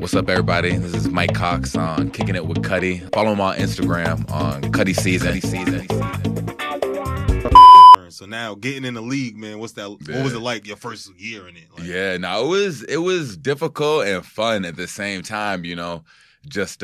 What's up, everybody? This is Micheal Cox on Kickin It With Cuddy. Follow him on Instagram on Cuddy Season. So now getting in the league, man, what's that? Yeah. What was it like your first year in it? Like, Yeah, no, it was difficult and fun at the same time. You know, just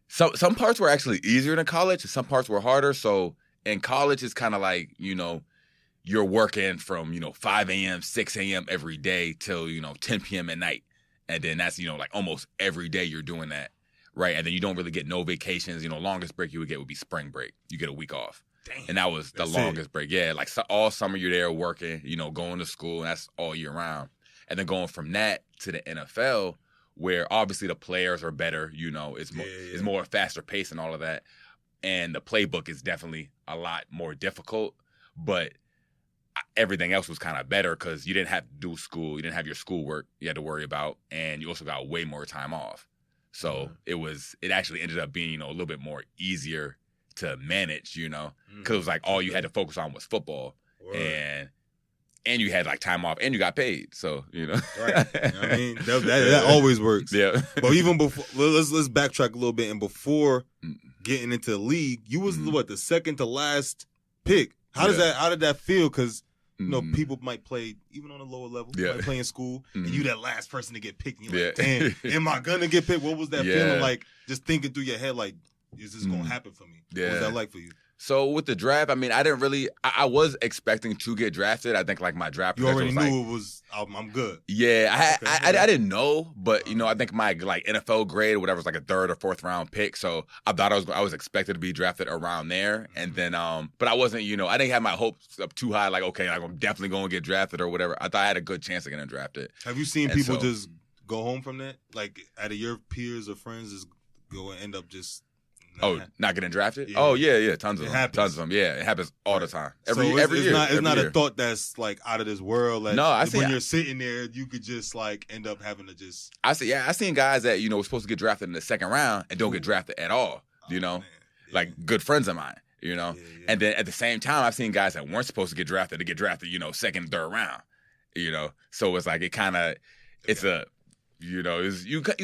some parts were actually easier than college, and some parts were harder. So in college, it's kind of like you're working from 5 a.m., 6 a.m. every day till 10 p.m. at night. And then that's, like almost every day you're doing that, right? And then you don't really get no vacations. Longest break you would get would be spring break. You get a week off. Damn, and that was the longest break. Yeah, like all summer you're there working, going to school, and that's all year round. And then going from that to the NFL, where obviously the players are better, it's more faster pace and all of that. And the playbook is definitely a lot more difficult, but everything else was kind of better because you didn't have to do school. You didn't have your schoolwork you had to worry about, and you also got way more time off. So it actually ended up being, a little bit more easier to manage, because it was like all you had to focus on was football. Word. And you had like time off and you got paid. So, Right. I mean, that always works. Yeah. But even before, let's backtrack a little bit. And before getting into the league, you was the second to last pick. How did that feel? Because people might play even on a lower level, might play in school, and you that last person to get picked. And you're like, damn, am I gonna get picked? What was that feeling like? Just thinking through your head, like, is this gonna happen for me? Yeah. What was that like for you? So with the draft, I mean, I didn't really. I was expecting to get drafted. I think like my draft. You already was knew it was. I'm good. Yeah, I didn't know, but I think my like NFL grade or whatever was like a 3rd or 4th round pick. So I thought I was expected to be drafted around there, and then but I wasn't. I didn't have my hopes up too high. Like, okay, like, I'm definitely going to get drafted or whatever. I thought I had a good chance of getting drafted. Have you seen people just go home from that? Like, out of your peers or friends, just go and end up just. Not getting drafted? Yeah. Oh, yeah, tons of them. Happens. Tons of them, yeah. It happens all the time. Every it's year. It's not year. a thought that's, like, out of this world. Like, no, I see. When you're sitting there, you could just, like, end up having to just... I seen guys that, were supposed to get drafted in the 2nd round and don't get drafted at all, Like, good friends of mine, Yeah. And then at the same time, I've seen guys that weren't supposed to get drafted, 2nd, 3rd round, So it's like, it kind of... It's a... you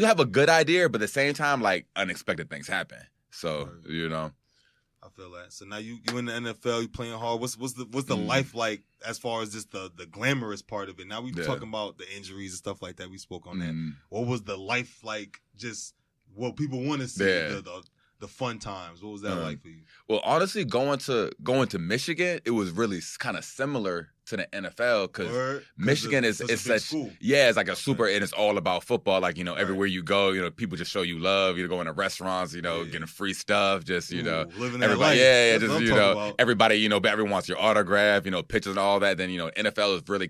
have a good idea, but at the same time, like, unexpected things happen. So, I feel that. So now you in the NFL, you playing hard. What's the life like as far as just the glamorous part of it? Now we talking about the injuries and stuff like that. We spoke on that. What was the life like? Just what people want to see, the fun times. What was that like for you? Well, honestly, going to Michigan, it was really kind of similar to the NFL because Michigan is such school. Yeah, it's like a super, and it's all about football. Like everywhere you go, people just show you love. Going to restaurants, getting free stuff. Just living that everybody, life. Just everybody, everyone wants your autograph. Pictures and all that. Then NFL is really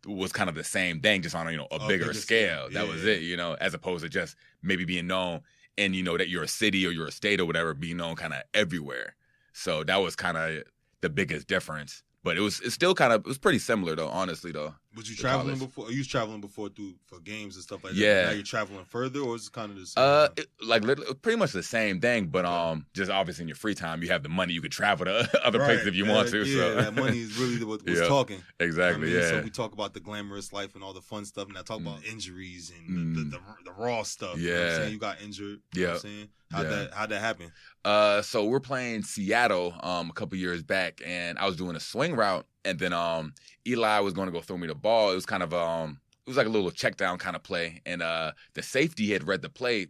was kind of the same thing, just on a bigger scale. That was it. As opposed to just maybe being known. And that you're a city or you're a state or whatever, being known kind of everywhere. So that was kind of the biggest difference. But it was pretty similar though, honestly though. Was you traveling before? You was traveling before for games and stuff like that? Yeah. Now you're traveling further, or is it kind of the same? Pretty much the same thing, but just obviously in your free time, you have the money, you could travel to other places if you want to. Yeah, so. That money is really what's talking. Exactly, So we talk about the glamorous life and all the fun stuff, and I talk about injuries and the raw stuff. Yeah. You know what I'm saying? You got injured. You know what I'm saying? How'd that happen? So we're playing Seattle a couple years back, and I was doing a swing route, and then Eli was going to go throw me the ball. It was kind of it was like a little check down kind of play, and the safety had read the play,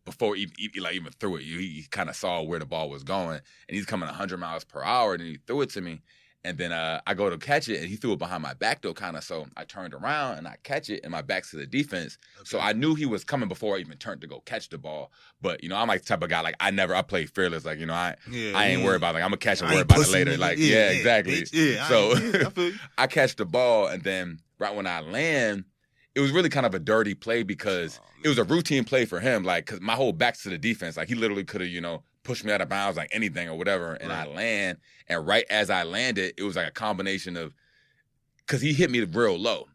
before Eli even threw it. He kind of saw where the ball was going, and he's coming 100 miles per hour, and he threw it to me. And then I go to catch it, and he threw it behind my back though, kind of. So I turned around and I catch it, and my back's to the defense. Okay. So I knew he was coming before I even turned to go catch the ball. But I'm like the type of guy, like I play fearless. Like I ain't worried about it. Like I'm gonna catch and worry about it later. Like exactly. So I catch the ball, and then right when I land, it was really kind of a dirty play because it was a routine play for him. Like because my whole back's to the defense. Like he literally could have pushed me out of bounds like anything or whatever, and I land, and right as I landed, it was like a combination of, because he hit me real low,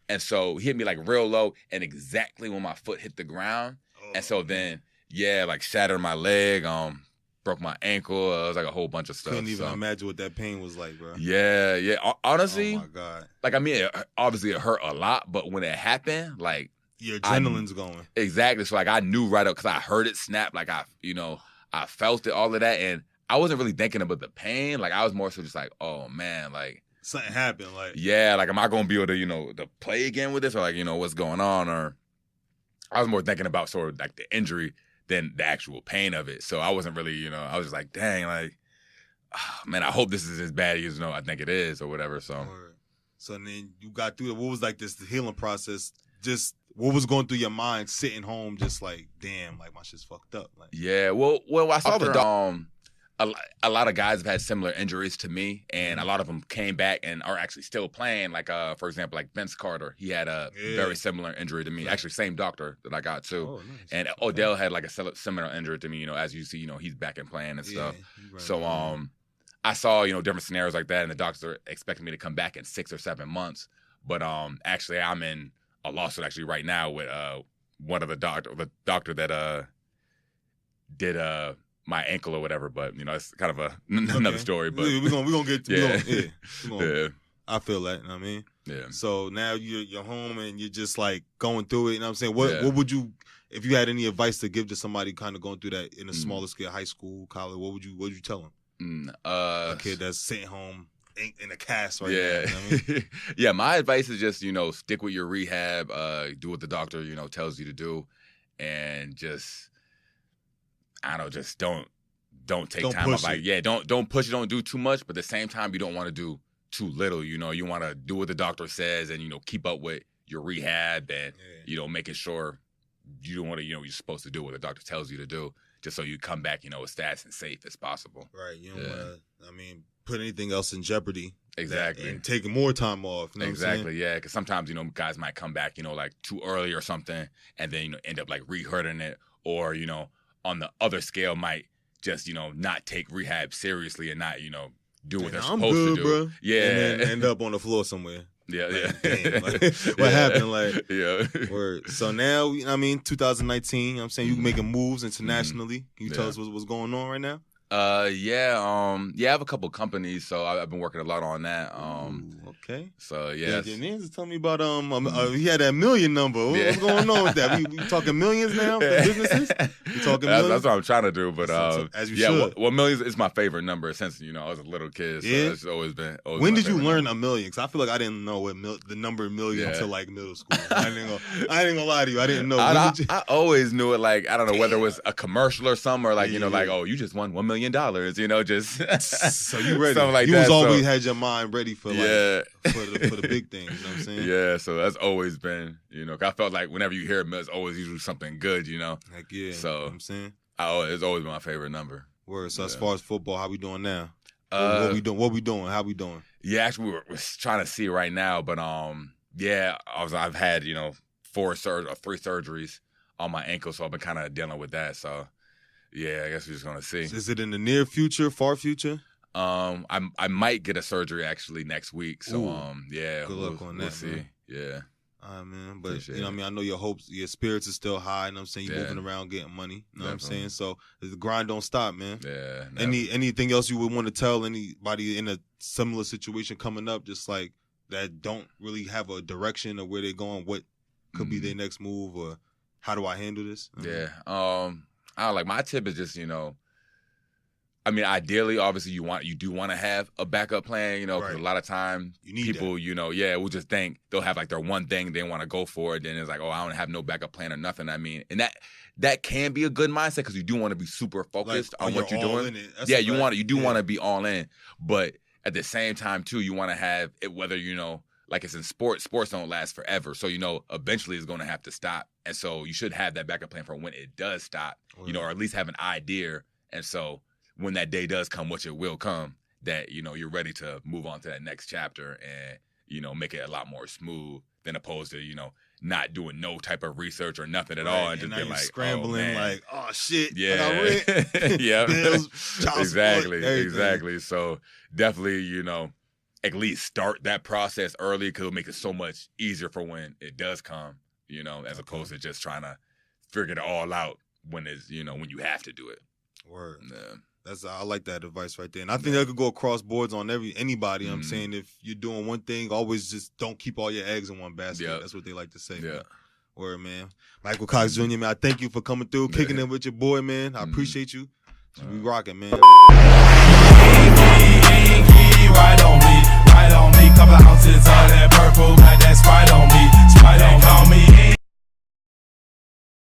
and so he hit me like real low, and exactly when my foot hit the ground, and so then like shattered my leg, broke my ankle, it was like a whole bunch of stuff. Couldn't even imagine what that pain was like, bro. Yeah, honestly, oh my God. like obviously it hurt a lot, but when it happened, like Your adrenaline's going. Exactly. So, like, I knew right up because I heard it snap. Like, I felt it, all of that. And I wasn't really thinking about the pain. Like, I was more so just like, oh, man, like. Something happened. Like, yeah, like, am I going to be able to, to play again with this? Or, like, what's going on? Or I was more thinking about sort of, like, the injury than the actual pain of it. So I wasn't really, I was just like, dang, like, oh, man, I hope this is as bad as, I think it is or whatever. So then you got through it. What was, like, this healing process? Just what was going through your mind sitting home just like, damn, like, my shit's fucked up? Like, yeah, well, I saw a lot of guys have had similar injuries to me, and a lot of them came back and are actually still playing. Like, for example, like Vince Carter, he had a very similar injury to me. Right. Actually, same doctor that I got too. Oh, nice. And Odell had like a similar injury to me. As you see, he's back and playing and stuff. Right. So, I saw different scenarios like that, and the doctors are expecting me to come back in 6 or 7 months. But actually, I'm in a lawsuit actually right now with one of the doctor that did my ankle or whatever, but it's kind of another story. But we're gonna get to yeah. I feel that, you know what I mean? Yeah. So now you're home and you're just like going through it, you know what I'm saying? What would you, if you had any advice to give to somebody kind of going through that in a smaller scale, high school, college, what would you tell them? A kid that's sitting home in a cast right now. You know what I mean? Yeah, my advice is just, stick with your rehab, do what the doctor, tells you to do, and just, I don't know, just don't take time off. Like, don't push it, don't do too much, but at the same time, you don't want to do too little. You want to do what the doctor says and, keep up with your rehab and, making sure you do what you're supposed to do what the doctor tells you to do, just so you come back, as fast and safe as possible. Right. You don't want to, put anything else in jeopardy. Exactly. And taking more time off. You know exactly. Yeah. Because sometimes, guys might come back, like too early or something, and then, end up like re-hurting it, or, on the other scale might just, not take rehab seriously and not, do what they're supposed to do. Bro. Yeah. And then end up on the floor somewhere. Yeah, like, damn, like, what happened? Like, yeah. Word. So now, 2019, I'm saying you making moves internationally. Can you tell us what's going on right now? I have a couple companies, so I've been working a lot on that. Okay. So yeah. Nance tell me about he had that million number. What's going on with that? We talking millions now for businesses? We talking millions? That's what I'm trying to do, but as you should. Well, millions is my favorite number since I was a little kid. So it's always been. When did you learn a million? Because I feel like I didn't know what the number million until like middle school. I ain't gonna lie to you. I didn't know. I always knew it. Like, I don't know whether it was a commercial or something, or like like, oh, you just won $1 million. Just so you ready? Something like you that. was always had your mind ready for like for the big things. You know what I'm saying? Yeah. So that's always been 'cause I felt like whenever you hear it, it's always usually something good. Heck yeah. So you know what I'm saying it's always been my favorate number. Word. So as far as football, how we doing now? What we doing? How we doing? Yeah, actually, we're trying to see right now, but I've had 3 surgeries on my ankle, so I've been kind of dealing with that. So. Yeah, I guess we're just gonna see. Is it in the near future, far future? I might get a surgery actually next week. So good luck on that. We'll see. Man. Yeah. All right, man. But I know your hopes, your spirits are still high. You know what I'm saying? You're moving around getting money. You know what I'm saying? So the grind don't stop, man. Yeah. Anything else you would want to tell anybody in a similar situation coming up, just like that don't really have a direction of where they're going, what could be their next move, or how do I handle this? My tip is just, ideally, obviously, you do want to have a backup plan, because a lot of times people, will just think they'll have like their one thing they want to go for it. Then it's like, oh, I don't have no backup plan or nothing. And that can be a good mindset because you do want to be super focused on what you're doing. Yeah, you do want to be all in, but at the same time too, you want to have it whether like it's in sports don't last forever. So, eventually it's going to have to stop. And so you should have that backup plan for when it does stop, or at least have an idea. And so when that day does come, which it will come, that, you're ready to move on to that next chapter and, make it a lot more smooth than opposed to, not doing no type of research or nothing at all. And just being like, scrambling, like, oh shit. Yeah. I got rent. Yeah. Bills, child support, exactly. So definitely, at least start that process early because it'll make it so much easier for when it does come, as opposed to just trying to figure it all out when it's, when you have to do it. Word. Yeah. I like that advice right there. And I think that could go across boards on anybody. I'm saying if you're doing one thing, always just don't keep all your eggs in one basket. That's what they like to say. Yeah. Word, man. Micheal Cox Jr., man, I thank you for coming through, kicking it with your boy, man. I appreciate you. We rocking, man.